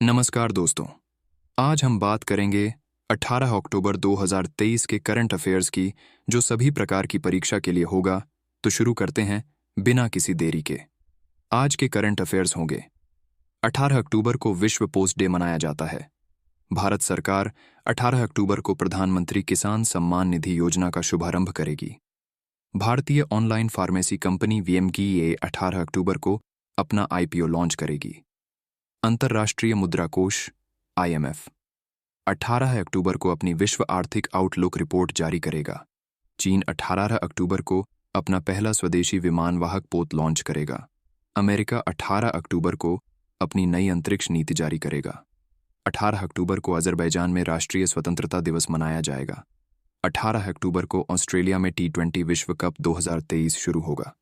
नमस्कार दोस्तों। आज हम बात करेंगे 18 अक्टूबर 2023 के करंट अफेयर्स की, जो सभी प्रकार की परीक्षा के लिए होगा। तो शुरू करते हैं बिना किसी देरी के। आज के करंट अफेयर्स होंगे। 18 अक्टूबर को विश्व पोस्ट डे मनाया जाता है। भारत सरकार 18 अक्टूबर को प्रधानमंत्री किसान सम्मान निधि योजना का शुभारंभ करेगी। भारतीय ऑनलाइन फार्मेसी कंपनी वीएमकी 18 अक्टूबर को अपना आईपीओ लॉन्च करेगी। अंतर्राष्ट्रीय मुद्रा कोष IMF 18 अक्टूबर को अपनी विश्व आर्थिक आउटलुक रिपोर्ट जारी करेगा। चीन 18 अक्टूबर को अपना पहला स्वदेशी विमानवाहक पोत लॉन्च करेगा। अमेरिका 18 अक्टूबर को अपनी नई अंतरिक्ष नीति जारी करेगा। 18 अक्टूबर को अजरबैजान में राष्ट्रीय स्वतंत्रता दिवस मनाया जाएगा। 18 अक्टूबर को ऑस्ट्रेलिया में T20 विश्व कप 2023 शुरू होगा।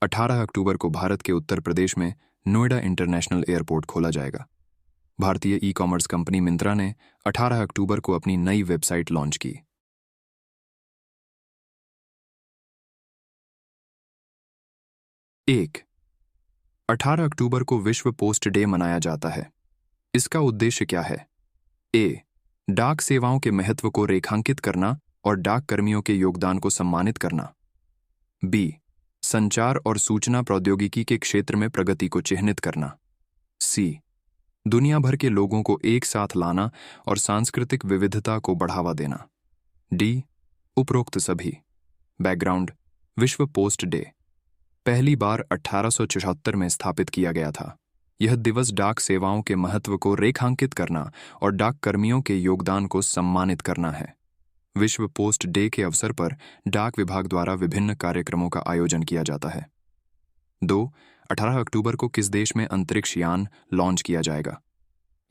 18 अक्टूबर को भारत के उत्तर प्रदेश में नोएडा इंटरनेशनल एयरपोर्ट खोला जाएगा। भारतीय ई-कॉमर्स कंपनी मिंत्रा ने 18 अक्टूबर को अपनी नई वेबसाइट लॉन्च की। 1. 18 अक्टूबर को विश्व पोस्ट डे मनाया जाता है। इसका उद्देश्य क्या है? ए. डाक सेवाओं के महत्व को रेखांकित करना और डाक कर्मियों के योगदान को सम्मानित करना। बी. संचार और सूचना प्रौद्योगिकी के क्षेत्र में प्रगति को चिह्नित करना। सी. दुनिया भर के लोगों को एक साथ लाना और सांस्कृतिक विविधता को बढ़ावा देना। डी. उपरोक्त सभी। बैकग्राउंड: विश्व पोस्ट डे पहली बार 1876 में स्थापित किया गया था। यह दिवस डाक सेवाओं के महत्व को रेखांकित करना और डाक कर्मियों के योगदान को सम्मानित करना है। विश्व पोस्ट डे के अवसर पर डाक विभाग द्वारा विभिन्न कार्यक्रमों का आयोजन किया जाता है। 2. 18 अक्टूबर को किस देश में अंतरिक्ष यान लॉन्च किया जाएगा?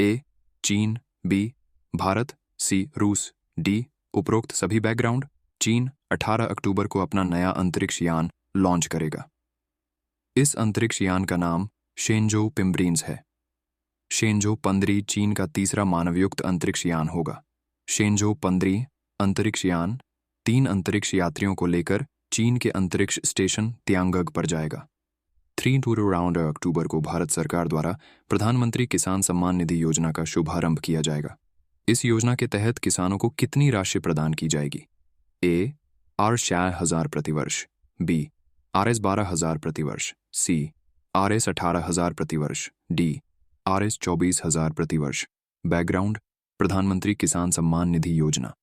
ए. चीन। बी. भारत। सी. रूस। डी. उपरोक्त सभी। बैकग्राउंड: चीन 18 अक्टूबर को अपना नया अंतरिक्ष यान लॉन्च करेगा। इस अंतरिक्ष यान का नाम शेनझोउ पिम्ब्रीन्स है। शेनझोउ 15 चीन का तीसरा मानवयुक्त अंतरिक्ष यान होगा। शेनझोउ 15 अंतरिक्ष यान 3 अंतरिक्ष यात्रियों को लेकर चीन के अंतरिक्ष स्टेशन तियांगग पर जाएगा। 3 अराउंड अक्टूबर को भारत सरकार द्वारा प्रधानमंत्री किसान सम्मान निधि योजना का शुभारंभ किया जाएगा। इस योजना के तहत किसानों को कितनी राशि प्रदान की जाएगी? ए. Rs6,000 प्रतिवर्ष। बी. Rs12,000 प्रतिवर्ष। सी. Rs18,000 प्रतिवर्ष। डी. Rs24,000 प्रतिवर्ष। बैकग्राउंड: प्रधानमंत्री किसान सम्मान निधि योजना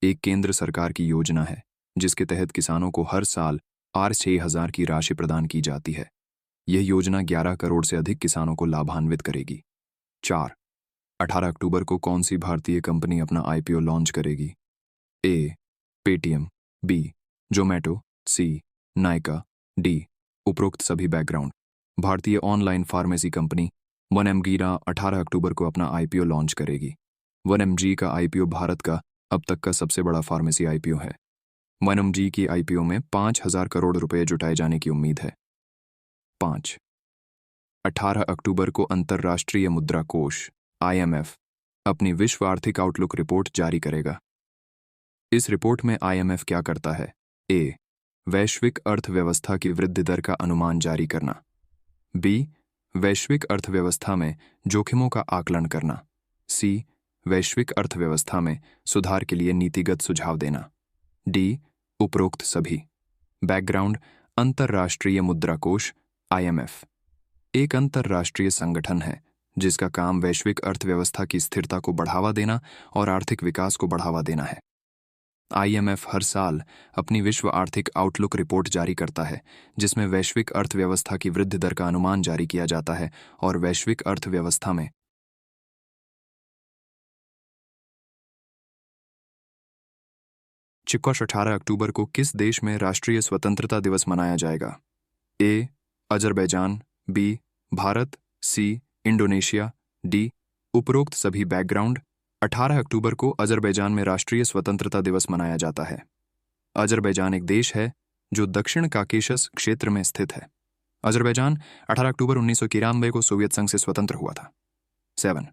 एक केंद्र सरकार की योजना है जिसके तहत किसानों को हर साल Rs6,000 की राशि प्रदान की जाती है। यह योजना 11 करोड़ से अधिक किसानों को लाभान्वित करेगी। 4. 18 अक्टूबर को कौन सी भारतीय कंपनी अपना आईपीओ लॉन्च करेगी? ए. पेटीएम। बी. जोमैटो। सी. नायका। डी. उपरोक्त सभी। बैकग्राउंड: भारतीय ऑनलाइन फार्मेसी कंपनी 1mg 18 अक्टूबर को अपना आईपीओ लॉन्च करेगी। 1mg का आईपीओ भारत का अब तक का सबसे बड़ा फार्मेसी आईपीओ है। 1mg की आईपीओ में 5,000 करोड़ रुपए जुटाए जाने की उम्मीद है। 5. 18 अक्टूबर को अंतर्राष्ट्रीय मुद्रा कोष IMF अपनी विश्व आर्थिक आउटलुक रिपोर्ट जारी करेगा। इस रिपोर्ट में IMF क्या करता है? ए. वैश्विक अर्थव्यवस्था की वृद्धि दर का अनुमान जारी करना। बी. वैश्विक अर्थव्यवस्था में जोखिमों का आकलन करना। सी. वैश्विक अर्थव्यवस्था में सुधार के लिए नीतिगत सुझाव देना। डी. उपरोक्त सभी। बैकग्राउंड: अंतर्राष्ट्रीय मुद्रा कोष IMF एक अंतर्राष्ट्रीय संगठन है जिसका काम वैश्विक अर्थव्यवस्था की स्थिरता को बढ़ावा देना और आर्थिक विकास को बढ़ावा देना है। IMF हर साल अपनी विश्व आर्थिक आउटलुक रिपोर्ट जारी करता है जिसमें वैश्विक अर्थव्यवस्था की वृद्धि दर का अनुमान जारी किया जाता है और वैश्विक अर्थव्यवस्था में चिपकॉश 18 अक्टूबर को किस देश में राष्ट्रीय स्वतंत्रता दिवस मनाया जाएगा? ए. अजरबैजान। बी. भारत। सी. इंडोनेशिया। डी. उपरोक्त सभी। बैकग्राउंड: 18 अक्टूबर को अजरबैजान में राष्ट्रीय स्वतंत्रता दिवस मनाया जाता है। अजरबैजान एक देश है जो दक्षिण काकेशस क्षेत्र में स्थित है। अजरबैजान 18 अक्टूबर 1991 को सोवियत संघ से स्वतंत्र हुआ था। 7.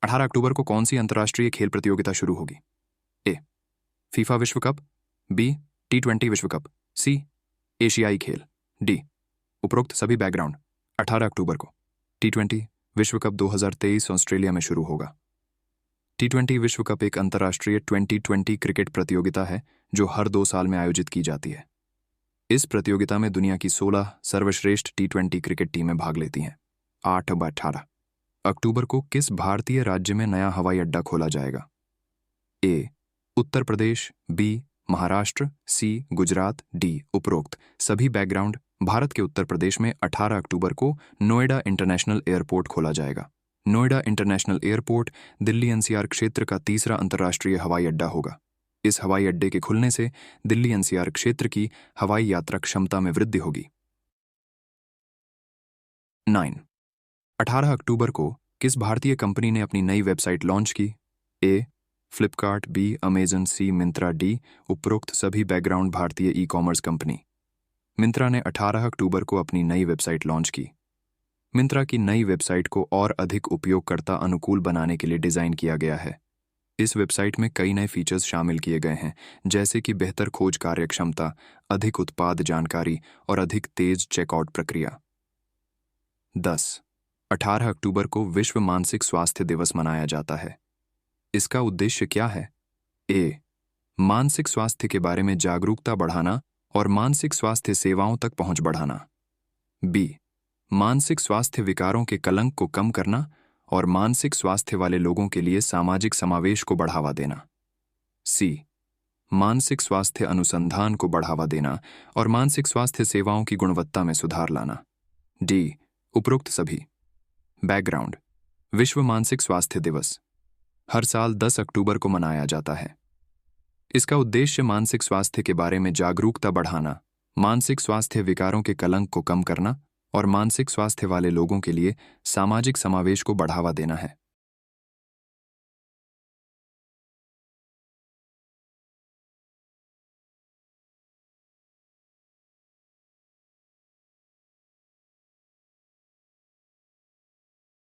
18 अक्टूबर को कौन सी अंतर्राष्ट्रीय खेल प्रतियोगिता शुरू होगी? ए. फीफा विश्व कप। बी. T20 विश्व कप। सी. एशियाई खेल। डी. उपरोक्त सभी। बैकग्राउंड: 18 अक्टूबर को T20 विश्व कप 2023 ऑस्ट्रेलिया में शुरू होगा। T20 विश्व कप एक अंतर्राष्ट्रीय 2020 क्रिकेट प्रतियोगिता है जो हर 2 साल में आयोजित की जाती है। इस प्रतियोगिता में दुनिया की 16 सर्वश्रेष्ठ T20 क्रिकेट टीमें भाग लेती हैं। 8-18 अक्टूबर को किस भारतीय राज्य में नया हवाई अड्डा खोला जाएगा? ए. उत्तर प्रदेश, बी. महाराष्ट्र, सी. गुजरात, डी. उपरोक्त सभी बैकग्राउंड। भारत के उत्तर प्रदेश में 18 अक्टूबर को नोएडा इंटरनेशनल एयरपोर्ट खोला जाएगा। Noida international airport Delhi NCR क्षेत्र का तीसरा अंतर्राष्ट्रीय हवाई अड्डा होगा। इस हवाई अड्डे के खुलने से दिल्ली एनसीआर क्षेत्र की हवाई यात्रा क्षमता में वृद्धि होगी। 9. 18 अक्टूबर को किस भारतीय कंपनी ने अपनी नई वेबसाइट लॉन्च की? ए. फ्लिपकार्ट, बी. अमेजन, सी. मिंत्रा, डी. उपरोक्त सभी बैकग्राउंड भारतीय ई कॉमर्स कंपनी। मिंत्रा ने 18 अक्टूबर को अपनी नई वेबसाइट लॉन्च की। मिंत्रा की नई वेबसाइट को और अधिक उपयोगकर्ता अनुकूल बनाने के लिए डिज़ाइन किया गया है। इस वेबसाइट में कई नए फीचर्स शामिल किए गए हैं, जैसे कि बेहतर खोज कार्यक्षमता, अधिक उत्पाद जानकारी और अधिक तेज चेकआउट प्रक्रिया। 10. 18 अक्टूबर को विश्व मानसिक स्वास्थ्य दिवस मनाया जाता है। इसका उद्देश्य क्या है? ए. मानसिक स्वास्थ्य के बारे में जागरूकता बढ़ाना और मानसिक स्वास्थ्य सेवाओं तक पहुंच बढ़ाना। बी. मानसिक स्वास्थ्य विकारों के कलंक को कम करना और मानसिक स्वास्थ्य वाले लोगों के लिए सामाजिक समावेश को बढ़ावा देना। सी. मानसिक स्वास्थ्य अनुसंधान को बढ़ावा देना और मानसिक स्वास्थ्य सेवाओं की गुणवत्ता में सुधार लाना। डी. उपरोक्त सभी। बैकग्राउंड। विश्व मानसिक स्वास्थ्य दिवस हर साल 10 अक्टूबर को मनाया जाता है। इसका उद्देश्य मानसिक स्वास्थ्य के बारे में जागरूकता बढ़ाना, मानसिक स्वास्थ्य विकारों के कलंक को कम करना और मानसिक स्वास्थ्य वाले लोगों के लिए सामाजिक समावेश को बढ़ावा देना है।